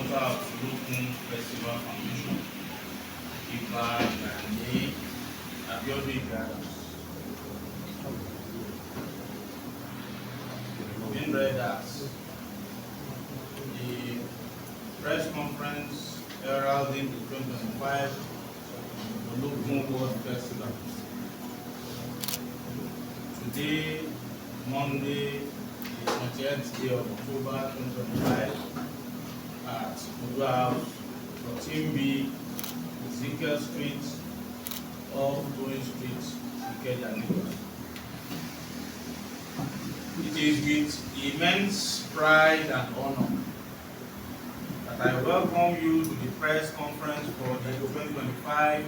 promoter of Ologun Festival Foundation, 𝗙𝗘𝗦𝗧𝗜𝗓, being read as the press conference heralding the 2025 Ologun World Festival. Today, Monday, the 20th day of October 2025, at 𝗙𝗘𝗦𝗧𝗜𝗓, Street off Street, Ikeja, Lagos. It is with immense pride and honor that I welcome you to the press conference for the 2025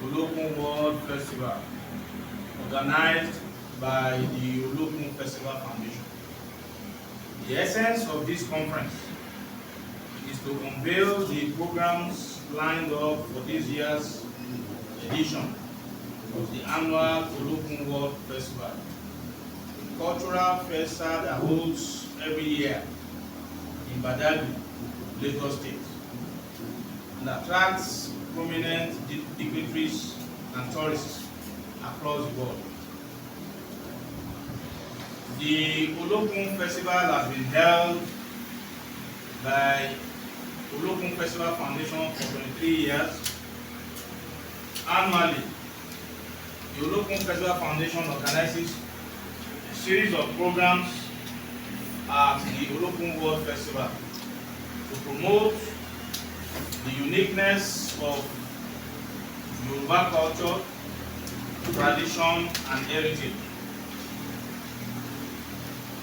Ologun World Festival, organized by the Ologun Festival Foundation. The essence of this conference is to unveil the programs lined up for this year's edition of the annual Ologun World Festival, a cultural festival that holds every year in 𝗪𝗪𝗥𝗟𝗗, Lagos State, and attracts prominent dignitaries and tourists across the world. The Ologun Festival has been held by Ologun Festival Foundation for 23 years. Annually, the Ologun Festival Foundation organizes a series of programs at the Ologun World Festival to promote the uniqueness of Yoruba culture, tradition, and heritage,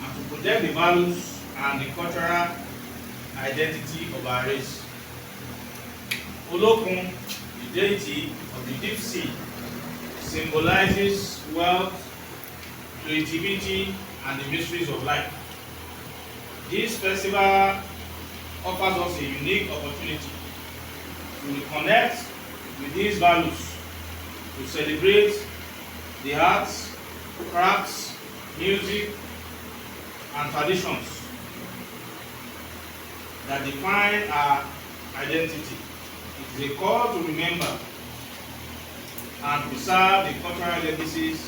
and to project the values and the cultural identity of our race. Ologun, the deity of the deep sea, symbolizes wealth, creativity, and the mysteries of life. This festival offers us a unique opportunity to reconnect with these values, to celebrate the arts, crafts, music, and traditions that define our identity. It is a call to remember and preserve the cultural legacies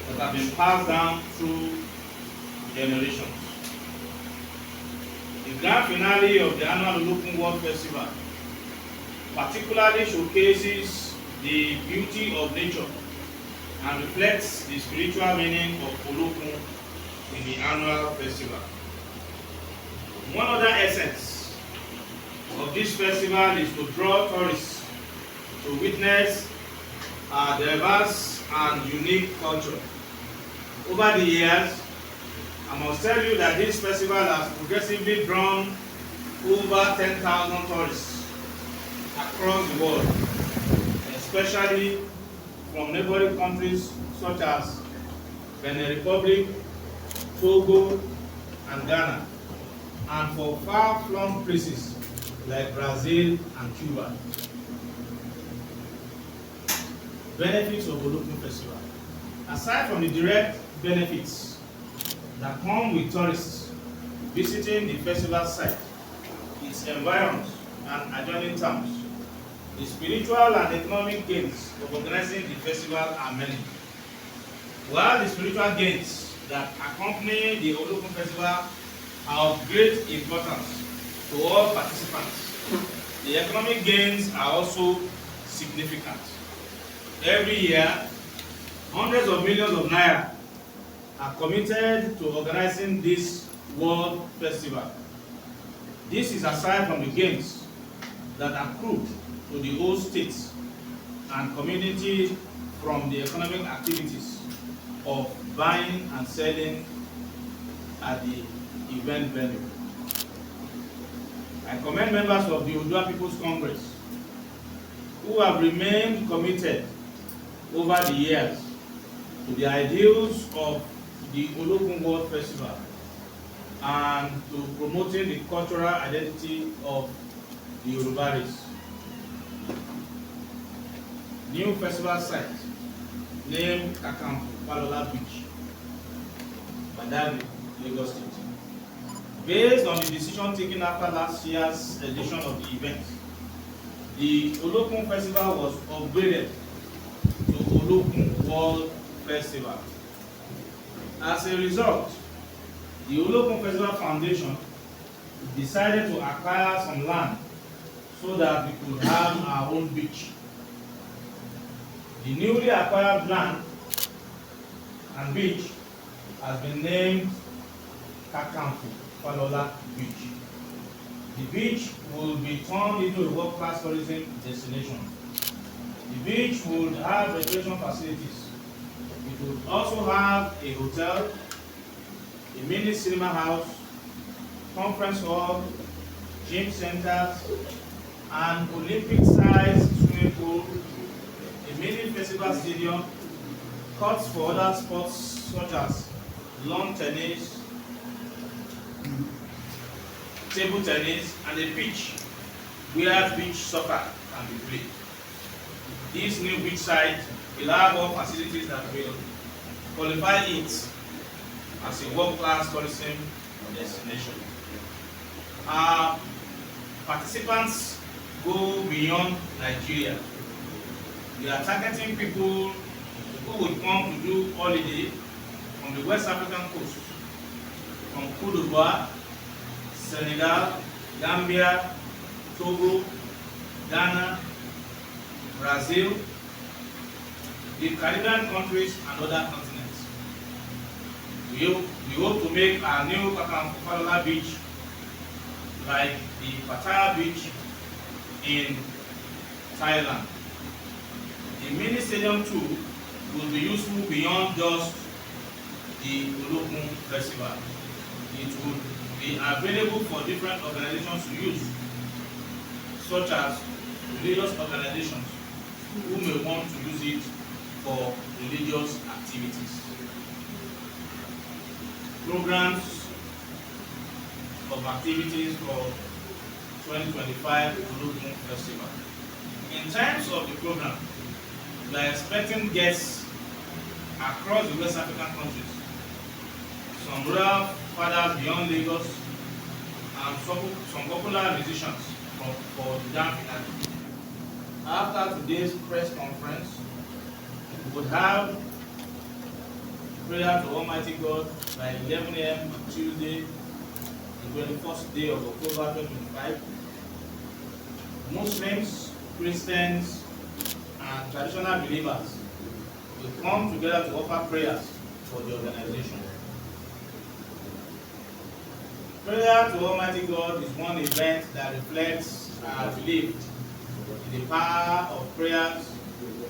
that have been passed down through generations. The grand finale of the annual Ologun World Festival particularly showcases the beauty of nature and reflects the spiritual meaning of Ologun in the annual festival. One other essence of this festival is to draw tourists to witness our diverse and unique culture. Over the years, I must tell you that this festival has progressively drawn over 10,000 tourists across the world, especially from neighboring countries such as Benin Republic, Togo, and Ghana, and for far-flung places like Brazil and Cuba. Benefits of Ologun Festival. Aside from the direct benefits that come with tourists visiting the festival site, its environs and adjoining towns, the spiritual and economic gains of organizing the festival are many. While the spiritual gains that accompany the Ologun Festival are of great importance to all participants, the economic gains are also significant. Every year, hundreds of millions of naira are committed to organizing this World Festival. This is aside from the gains that accrue to the whole states and community from the economic activities of buying and selling at the event venue. I commend members of the Oodua People's Congress who have remained committed over the years to the ideals of the Ologun World Festival and to promoting the cultural identity of the Yoruba race. New festival site named 𝗙𝗘𝗦𝗧𝗜𝗓 Beach, 𝗪𝗪𝗥𝗟𝗓, Lagos State. Based on the decision taken after last year's edition of the event, the Olokun Festival was upgraded to Olokun World Festival. As a result, the Olokun Festival Foundation decided to acquire some land so that we could have our own beach. The newly acquired land and beach has been named 𝗙𝗘𝗦𝗧𝗜𝗩𝗪 Beach. The beach will be turned into a world-class tourism destination. The beach would have recreation facilities. It would also have a hotel, a mini cinema house, conference hall, gym centers, an Olympic-sized swimming pool, a mini festival stadium, courts for other sports such as lawn tennis, table tennis, and a pitch where beach soccer can be played. This new beach site will have all facilities that will qualify it as a world-class tourism destination. Our participants go beyond Nigeria. We are targeting people who would come to do holiday from the West African coast, from 𝗙𝗘𝗦𝗧𝗜𝗩𝗪, Senegal, Gambia, Togo, Ghana, Brazil, the Caribbean countries, and other continents. We hope to make our new 𝗙𝗘𝗦𝗧𝗜𝗪𝗪 beach like the Pattaya beach in Thailand. The mini stadium too will be useful beyond just the Olokun Festival. It would be available for different organizations to use, such as religious organizations who may want to use it for religious activities. Programs of activities for 2025 Olokun Festival. In terms of the program, we are expecting guests across the West African countries, some rural fathers beyond Lagos, and some popular musicians for the grand finale. After today's press conference, we would have prayer to Almighty God by 11 a.m. on Tuesday, the 21st day of October 2025. Muslims, Christians, and traditional believers will come together to offer prayers for the organization. Prayer to Almighty God is one event that reflects our belief in the power of prayers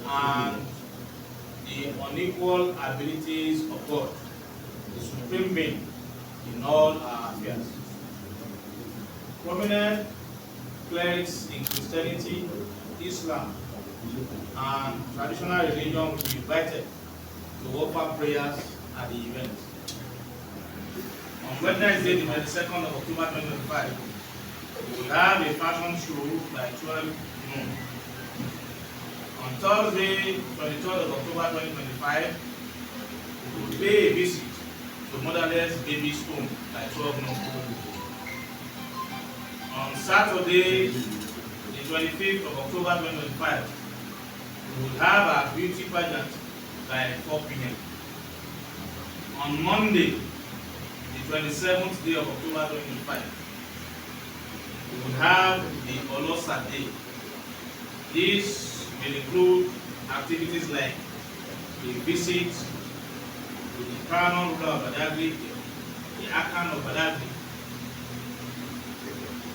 and the unequal abilities of God, the supreme being in all our affairs. Prominent clerics in Christianity, Islam, and traditional religion will be invited to offer prayers at the event. On Wednesday, the 22nd of October 2025, we will have a fashion show by 12 noon. On Thursday, 23rd of October 2025, we will pay a visit to Motherless Babies Home by 12 noon. On Saturday, the 25th of October 2025, we will have our beauty pageant by 4 p.m. On Monday, the 27th day of October 2025, we will have the Olosa Day. This will include activities like a visit to the Crown Ruler of Badagry, the Akan of Badagry,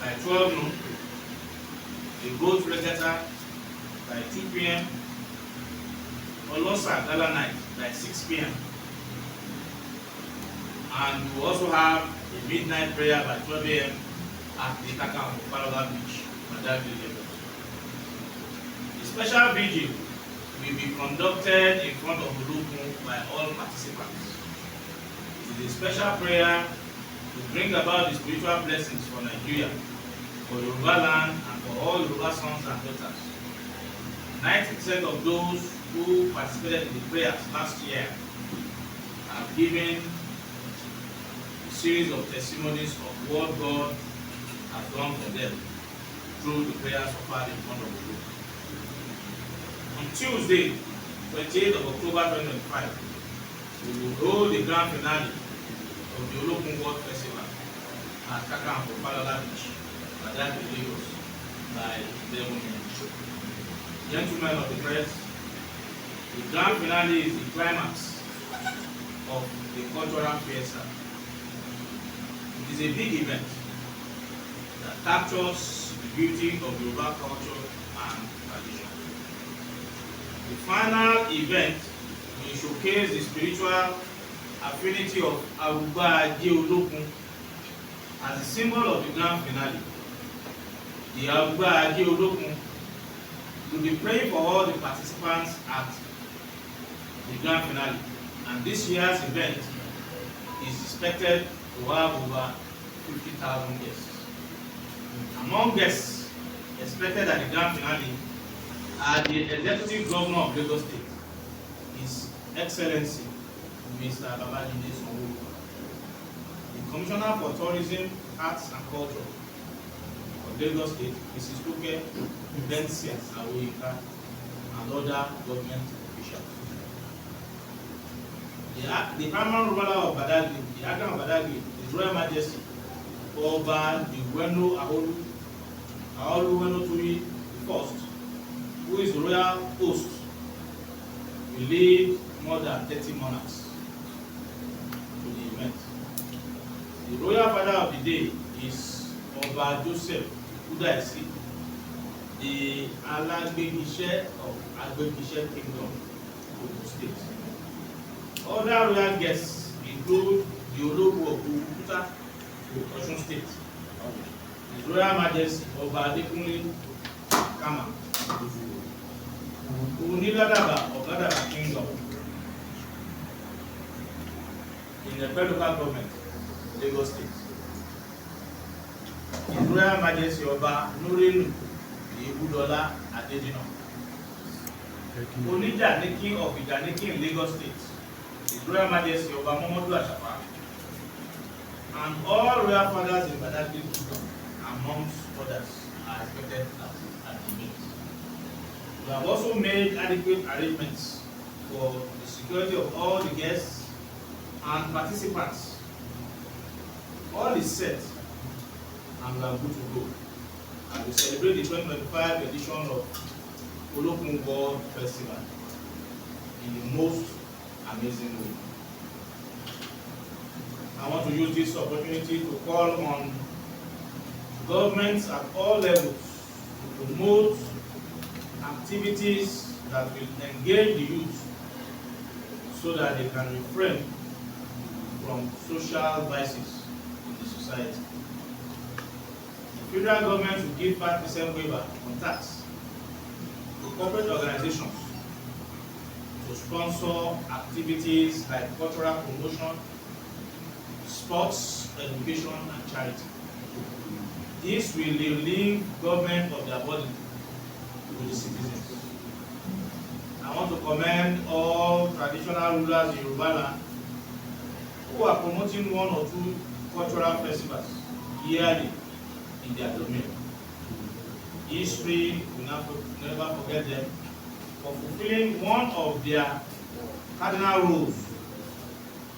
by 12 noon, the Goat Regatta by 2 p.m., Olosa Gala Night by 6 p.m. And we will also have a midnight prayer by 12 a.m. at the 𝗙𝗘𝗦𝗧𝗜𝗪𝗪 Beach, Badagry, Lagos. The special vigil will be conducted in front of Olokun by all participants. It is a special prayer to bring about the spiritual blessings for Nigeria, for Yoruba land, and for all Yoruba sons and daughters. 90% of those who participated in the prayers last year have given series of testimonies of what God has done for them through the prayers offered in front of the Lord. On Tuesday, 28th of October 2025, we will hold the grand finale of the 𝗙𝗪𝗥𝗟𝗓 Festival at 𝗙𝗘𝗦𝗧𝗜𝗩𝗪, Badagry, Lagos, by 11 a.m. Gentlemen of the press, the grand finale is the climax of the cultural fiesta. It is a big event that captures the beauty of Yoruba culture and tradition. The final event will showcase the spiritual affinity of 𝗪𝗪𝗥𝗟𝗓 as the symbol of the grand finale. The 𝗪𝗪𝗥𝗟𝗓 will be praying for all the participants at the grand finale, and this year's event is expected to have over 50,000 guests. Among guests expected at the grand finale are the Executive Governor of Lagos State, His Excellency Mr. Babajide Sanwo-Olu, the Commissioner for Tourism, Arts and Culture of Lagos State, Mrs. 𝗙𝗘𝗦𝗧𝗜𝗩𝗪, and other government officials. The Paramount Ruler of Badagry, the Aghan of Badagry, His Royal Majesty Ọba Owolu-Wenotoyi I, who is the royal host, will lead more than 30 monarchs to the event. The royal father of the day is Ọba Joseph Kudaisi, the Alagbegise of Agbegise Kingdom, Ogun State. Other royal guests include the 𝗙𝗪𝗥𝗟𝗓 of Osun State, His Royal Majesty Ọba Adekunle Kama, 𝗪𝗪𝗥𝗟𝗓 of Ghadaba Kingdom in the Ikeja local government, Lagos State. His Royal Majesty Ọba Nurenu Ibudola Adedina, Onijaniki of Ijaniki in Lagos State, His Royal Majesty Ọba Muhammadu Ashafa, and all royal fathers in Badagry Kingdom, amongst others, are expected at the event. We have also made adequate arrangements for the security of all the guests and participants. All is set and we are good to go, and we celebrate the 2025 edition of 𝗙𝗪𝗥𝗟𝗓 Festival in the most amazing way. I want to use this opportunity to call on governments at all levels to promote activities that will engage the youth so that they can refrain from social vices in the society. The federal government will give 5% waiver on tax to corporate organizations to sponsor activities like cultural promotion, sports, education, and charity. This will relieve government of their burden to the citizens. I want to commend all traditional rulers in Yoruba land who are promoting one or two cultural festivals yearly in their domain. History will never forget them for fulfilling one of their cardinal roles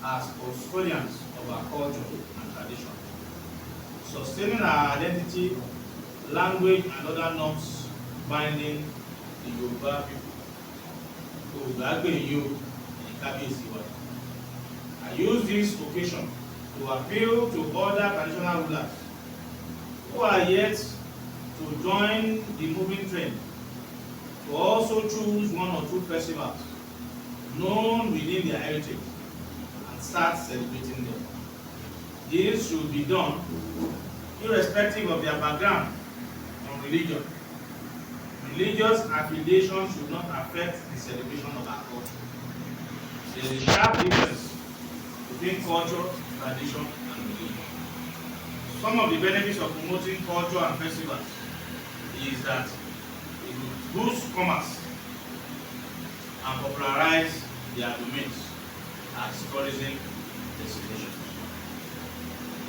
as custodians of our culture and tradition, sustaining our identity, language, and other norms binding the Yoruba people. I use this occasion to appeal to other traditional rulers who are yet to join the moving trend to also choose one or two festivals known within their heritage and start celebrating them. This should be done irrespective of their background on religion. Religious affiliation should not affect the celebration of our culture. There is a sharp difference between culture, tradition, and religion. Some of the benefits of promoting culture and festivals is that it will boost commerce and popularize their domains as tourism destinations.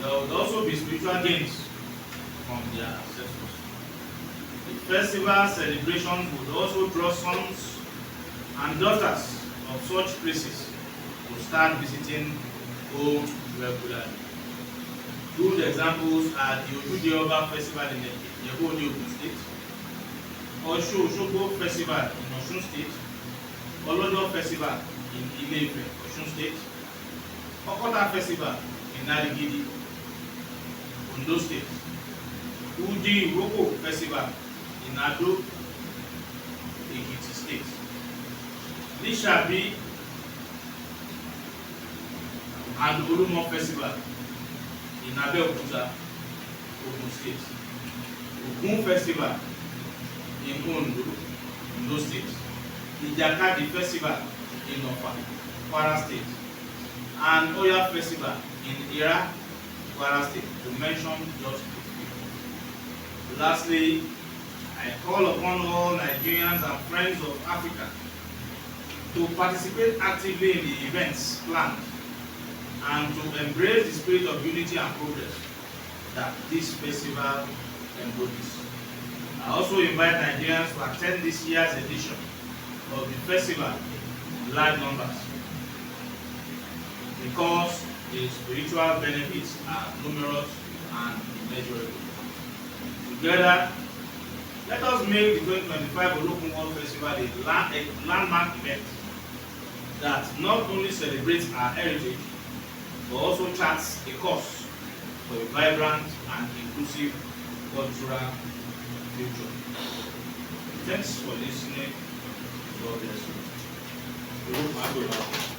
there would also be spiritual gains from their ancestors. The festival celebrations would also draw sons and daughters of such places to start visiting home regularly. Good examples are the 𝗙𝗘𝗦𝗧𝗜𝗩𝗪 festival in Ikeja, Ogun State, Ọ̀ṣun festival in Ọ̀ṣun State, Olodo festival in Ile-Ife, Ọ̀ṣun State, Okota festival in Narigidi, Ondo State, 𝗙𝗘𝗦𝗪𝗥𝗟𝗏 festival in Ado, Ekiti State, 𝗙𝗪𝗢𝗡 and Olumo festival in Abeokuta, Ogun State, Ogun festival in Ondo State, Ijakadi festival in Ọ̀fà, Kwara State, and Oya festival in 𝗲̀rà, Kwara State, to mention just a few. Lastly, I call upon all Nigerians and friends of Africa to participate actively in the events planned and to embrace the spirit of unity and progress that this festival embodies. I also invite Nigerians to attend this year's edition of the festival in large numbers because the spiritual benefits are numerous and immeasurable. Together, let us make the 2025 𝗪𝗪𝗥𝗟𝗏 Festival a landmark event that not only celebrates our heritage but also charts a course for a vibrant and inclusive cultural future. Thanks for listening. God bless you.